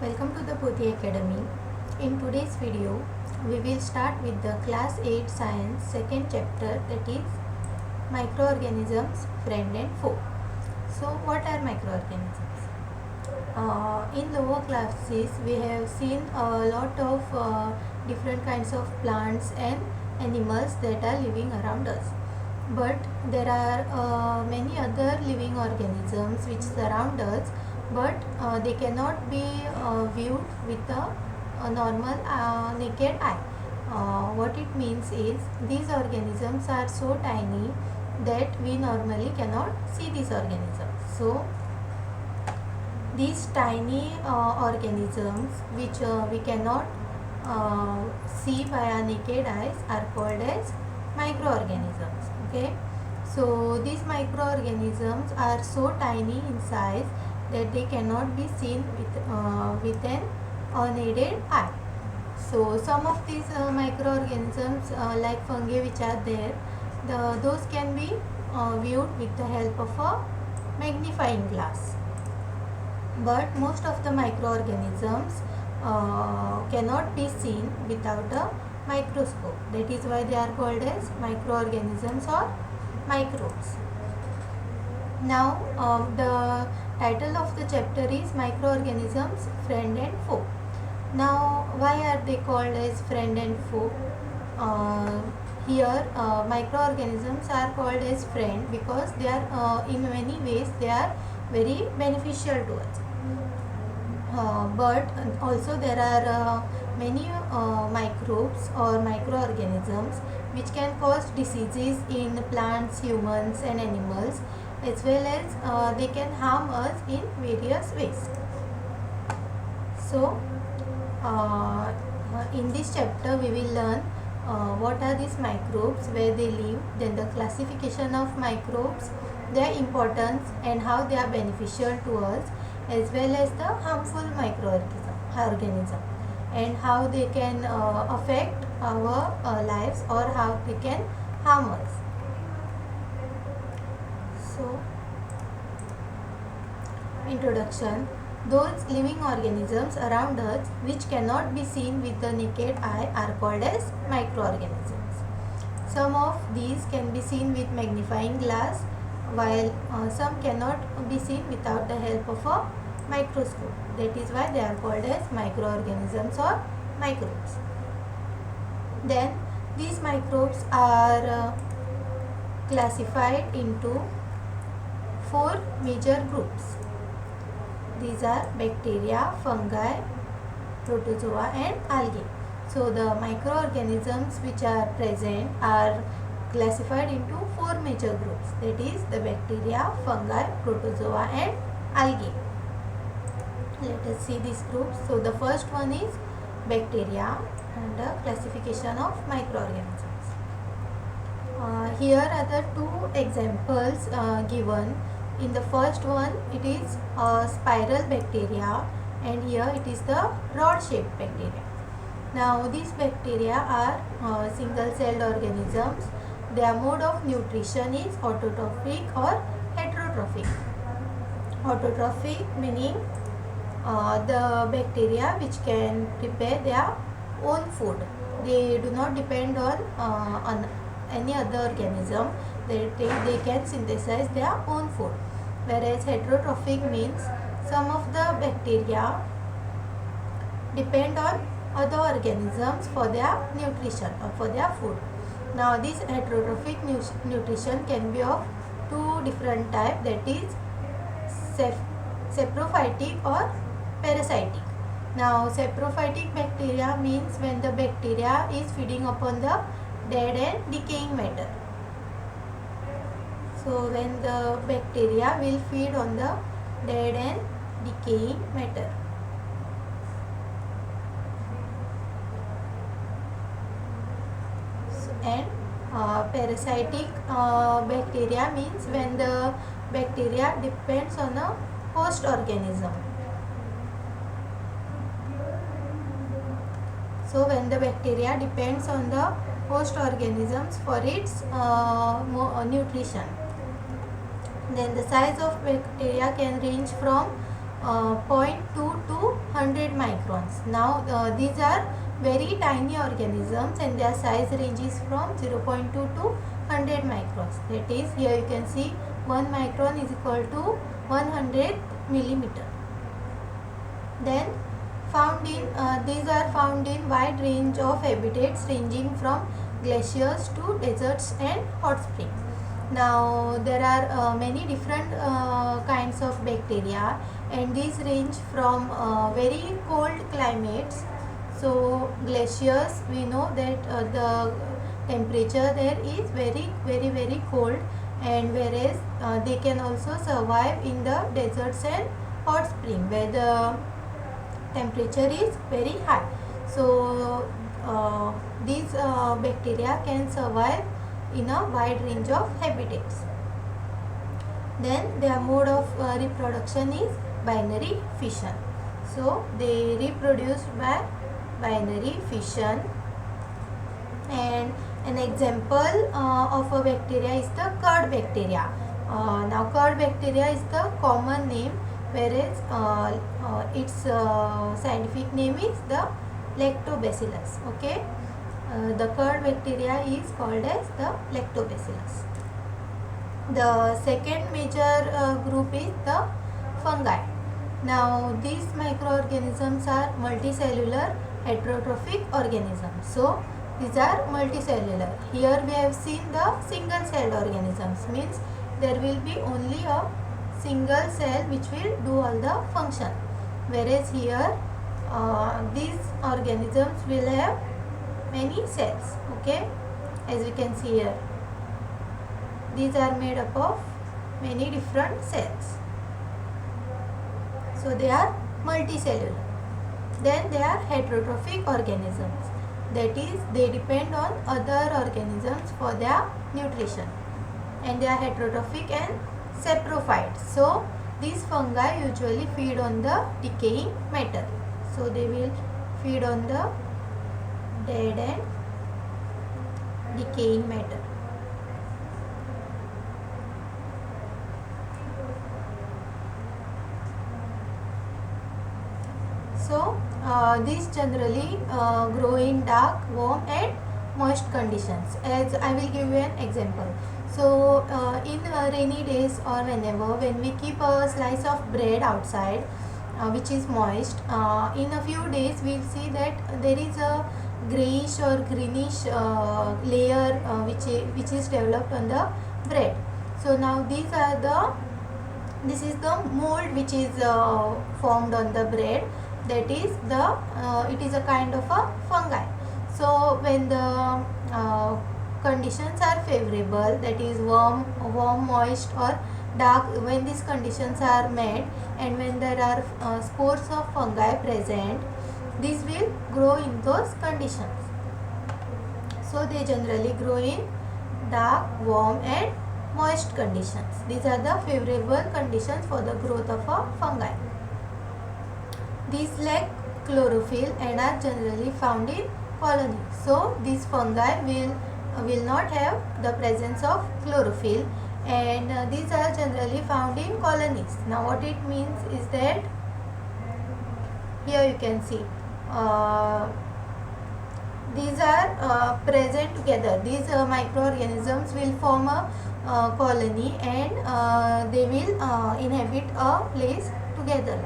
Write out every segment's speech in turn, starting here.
Welcome to the Poti Academy. In today's video, we will start with the Class 8 Science second chapter, that is Microorganisms, Friend and Foe. So what are microorganisms? In lower classes, we have seen a lot of different kinds of plants and animals that are living around us. But there are many other living organisms which surround us, but they cannot be viewed with a normal naked eye. What it means is these organisms are so tiny that we normally cannot see these organisms. So these tiny organisms which we cannot see by our naked eyes are called as microorganisms. Okay, so these microorganisms are so tiny in size that they cannot be seen with an unaided eye. So some of these microorganisms like fungi which are there, those can be viewed with the help of a magnifying glass. But most of the microorganisms cannot be seen without a microscope. That is why they are called as microorganisms or microbes. Now the title of the chapter is Microorganisms, Friend and Foe. Now why are they called as friend and foe? Here microorganisms are called as friend because they are in many ways they are very beneficial to us. But also there are many microbes or microorganisms which can cause diseases in plants, humans and animals, as well as they can harm us in various ways. So in this chapter we will learn what are these microbes, where they live, then the classification of microbes, their importance and how they are beneficial to us, as well as the harmful microorganism and how they can affect our lives or how they can harm us. So, introduction. Those living organisms around us which cannot be seen with the naked eye are called as microorganisms. Some of these can be seen with magnifying glass, while some cannot be seen without the help of a microscope. That is why they are called as microorganisms or microbes. Then these microbes are classified into four major groups. These are bacteria, fungi, protozoa and algae. So the microorganisms which are present are classified into four major groups, that is the bacteria, fungi, protozoa and algae. Let us see these groups. So the first one is bacteria and the classification of microorganisms. Here are the two examples given. In the first one it is spiral bacteria and here it is the rod shaped bacteria. Now these bacteria are single celled organisms. Their mode of nutrition is autotrophic or heterotrophic. Autotrophic meaning the bacteria which can prepare their own food. They do not depend on any other organism. They can synthesize their own food. Whereas heterotrophic means some of the bacteria depend on other organisms for their nutrition or for their food. Now this heterotrophic nutrition can be of two different types, that is saprophytic or parasitic. Now saprophytic bacteria means when the bacteria is feeding upon the dead and decaying matter. So when the bacteria will feed on the dead and decaying matter. And parasitic bacteria means when the bacteria depends on a host organism. So when the bacteria depends on the host organisms for its nutrition. Then the size of bacteria can range from 0.2 to 100 microns. Now these are very tiny organisms and their size ranges from 0.2 to 100 microns. That is, here you can see 1 micron is equal to 100 millimeter. Then these are found in wide range of habitats ranging from glaciers to deserts and hot springs. Now there are many different kinds of bacteria, and these range from very cold climates. So glaciers, we know that the temperature there is very cold, and whereas they can also survive in the deserts and hot spring where the temperature is very high. So these bacteria can survive in a wide range of habitats. Then their mode of reproduction is binary fission. So they reproduce by binary fission, and an example of a bacteria is the curd bacteria. Now curd bacteria is the common name, whereas its scientific name is the lactobacillus. Okay, the curd bacteria is called as the lactobacillus. The second major group is the fungi. Now these microorganisms are multicellular heterotrophic organisms. So these are multicellular. Here we have seen the single celled organisms, means there will be only a single cell which will do all the function, whereas here these organisms will have many cells. Okay, as we can see here, these are made up of many different cells. So they are multicellular. Then they are heterotrophic organisms. That is, they depend on other organisms for their nutrition, and they are heterotrophic and saprophytes. So these fungi usually feed on the decaying matter. So they will feed on the dead and decaying matter. So these generally grow in dark, warm and moist conditions. As I will give you an example. So in rainy days or when we keep a slice of bread outside which is moist, in a few days we will see that there is a greyish or greenish layer which is developed on the bread. So now this is the mold which is formed on the bread. That is it is a kind of a fungi. So when the conditions are favorable, that is warm, moist or dark, when these conditions are met and when there are spores of fungi present, these will grow in those conditions. So they generally grow in dark, warm and moist conditions. These are the favorable conditions for the growth of a fungi. These lack chlorophyll and are generally found in colonies. So these fungi will not have the presence of chlorophyll, and these are generally found in colonies. Now what it means is that here you can see these are present together. These microorganisms will form a colony, and they will inhabit a place together.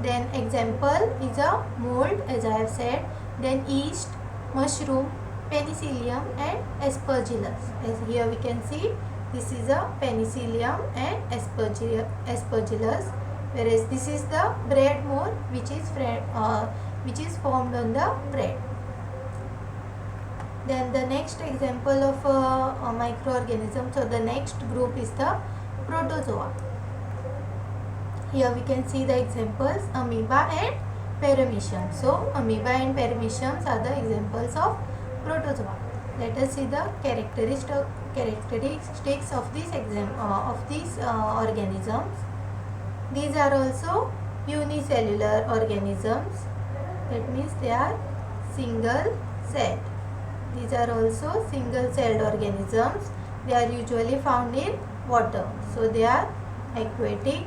Then example is a mold, as I have said, then yeast, mushroom, penicillium and aspergillus. As here we can see, this is a penicillium and aspergillus, whereas this is the bread mold which is formed on the bread. Then the next example of a microorganism, so the next group is the protozoa. Here we can see the examples amoeba and paramecium. So amoeba and paramecium are the examples of protozoa. Let us see the characteristics of these organisms. These are also unicellular organisms. That means they are single celled. These are also single celled organisms. They are usually found in water. So they are aquatic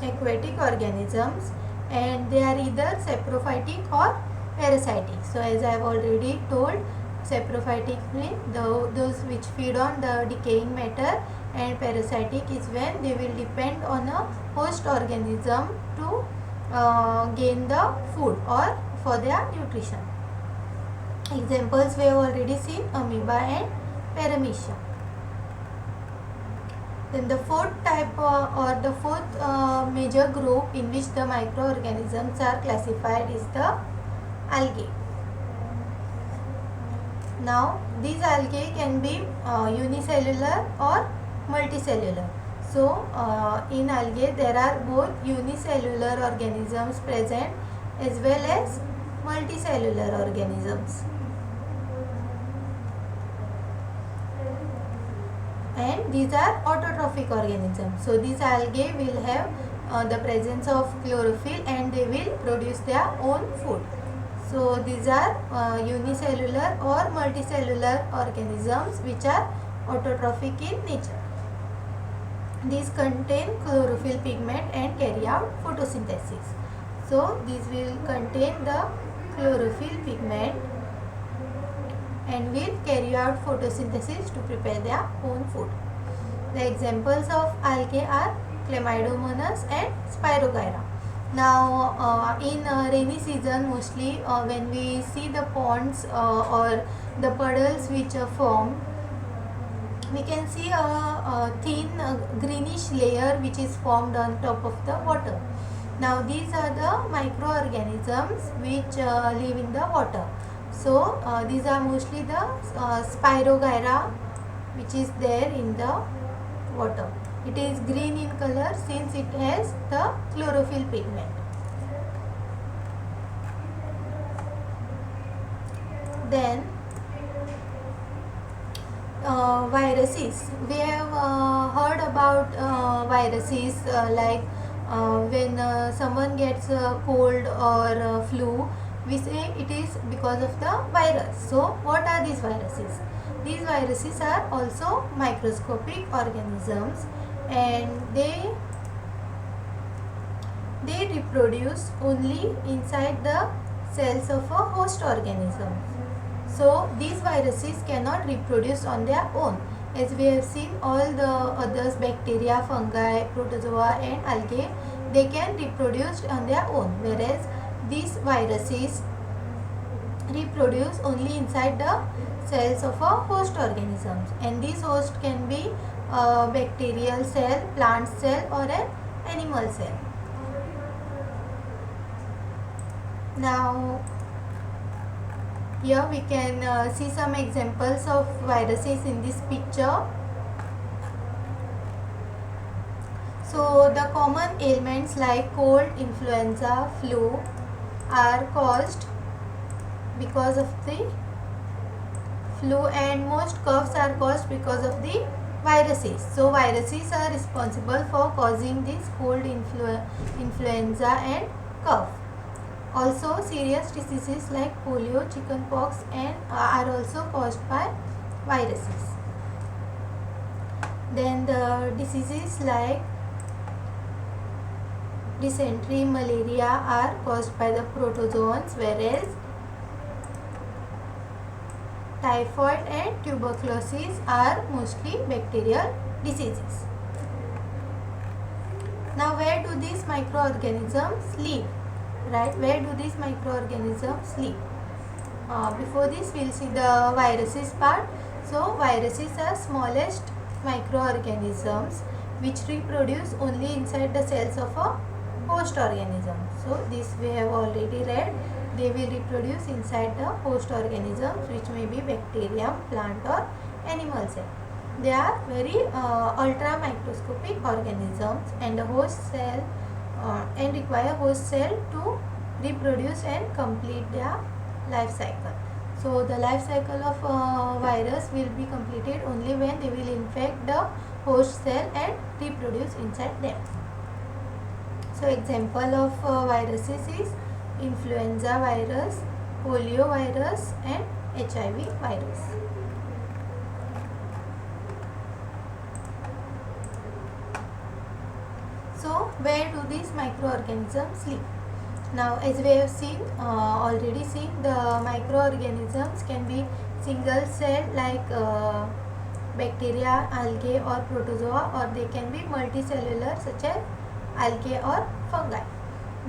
aquatic organisms, and they are either saprophytic or parasitic. So as I have already told, saprophytic means those which feed on the decaying matter, and parasitic is when they will depend on a host organism to gain the food or for their nutrition. Examples we have already seen, amoeba and paramecia. Then the fourth type or the fourth major group in which the microorganisms are classified is the algae. Now these algae can be unicellular or multicellular. So in algae there are both unicellular organisms present as well as multicellular organisms. And these are autotrophic organisms. So these algae will have the presence of chlorophyll and they will produce their own food. So these are unicellular or multicellular organisms which are autotrophic in nature. These contain chlorophyll pigment and carry out photosynthesis. So these will contain the chlorophyll pigment and will carry out photosynthesis to prepare their own food. The examples of algae are Chlamydomonas and Spirogyra. Now in rainy season, mostly when we see the ponds or the puddles which are formed, we can see a thin greenish layer which is formed on top of the water. Now these are the microorganisms which live in the water. So these are mostly the Spirogyra which is there in the water. It is green in color since it has the chlorophyll pigment. Then viruses. We have heard about viruses like when someone gets a cold or flu, we say it is because of the virus. So what are these viruses? These viruses are also microscopic organisms and they reproduce only inside the cells of a host organism. So these viruses cannot reproduce on their own. As we have seen, all the others, bacteria, fungi, protozoa and algae, they can reproduce on their own, whereas these viruses reproduce only inside the cells of a host organisms, and these host can be a bacterial cell, plant cell or an animal cell. Now here we can see some examples of viruses in this picture. So the common ailments like cold, influenza, flu are caused because of the flu, and most coughs are caused because of the viruses. So viruses are responsible for causing this cold, influenza and cough. Also serious diseases like polio, chickenpox and are also caused by viruses. Then the diseases like dysentery, malaria are caused by the protozoans, whereas typhoid and tuberculosis are mostly bacterial diseases. Now where do these microorganisms live? Right, where do these microorganisms live? Before this we will see the viruses part. So viruses are smallest microorganisms which reproduce only inside the cells of a host organism. So this we have already read. They will reproduce inside the host organisms which may be bacterium, plant or animal cell. They are very ultra microscopic organisms and the host cell and require host cell to reproduce and complete their life cycle. So the life cycle of virus will be completed only when they will infect the host cell and reproduce inside them. So example of viruses is influenza virus, polio virus and HIV virus. So where do these microorganisms live? Now, as we have seen, already seen, the microorganisms can be single cell like bacteria, algae or protozoa, or they can be multicellular such as algae or fungi.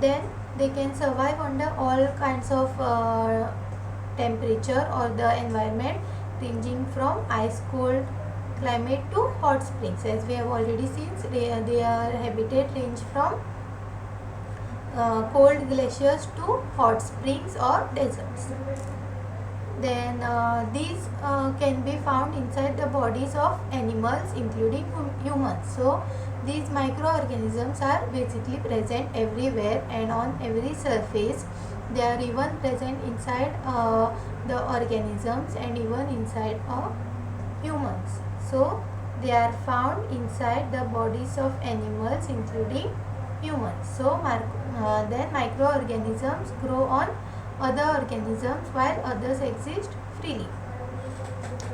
Then they can survive under all kinds of temperature or the environment, ranging from ice cold climate to hot springs. As we have already seen, their habitat range from cold glaciers to hot springs or deserts. Then these can be found inside the bodies of animals including humans. So these microorganisms are basically present everywhere and on every surface. They are even present inside the organisms and even inside humans. So they are found inside the bodies of animals including humans. So then microorganisms grow on other organisms while others exist freely.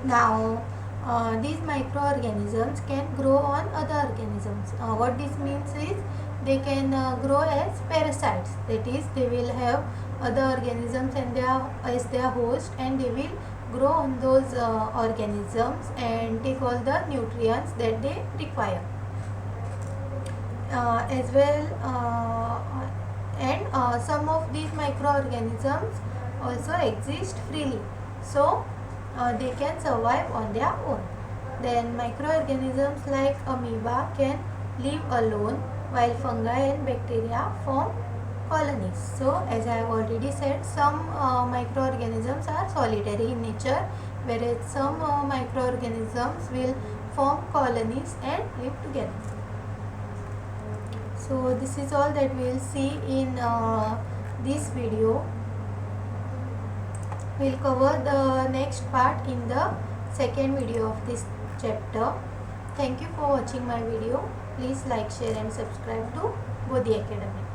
Now these microorganisms can grow on other organisms. What this means is they can grow as parasites, that is they will have other organisms and as their host, and they will grow on those organisms and take all the nutrients that they require. As well and some of these microorganisms also exist freely, so they can survive on their own. Then microorganisms like amoeba can live alone, while fungi and bacteria form colonies. So as I have already said, some microorganisms are solitary in nature, whereas some microorganisms will form colonies and live together. So this is all that we will see in this video. We will cover the next part in the second video of this chapter. Thank you for watching my video. Please like, share and subscribe to Bodhi Academy.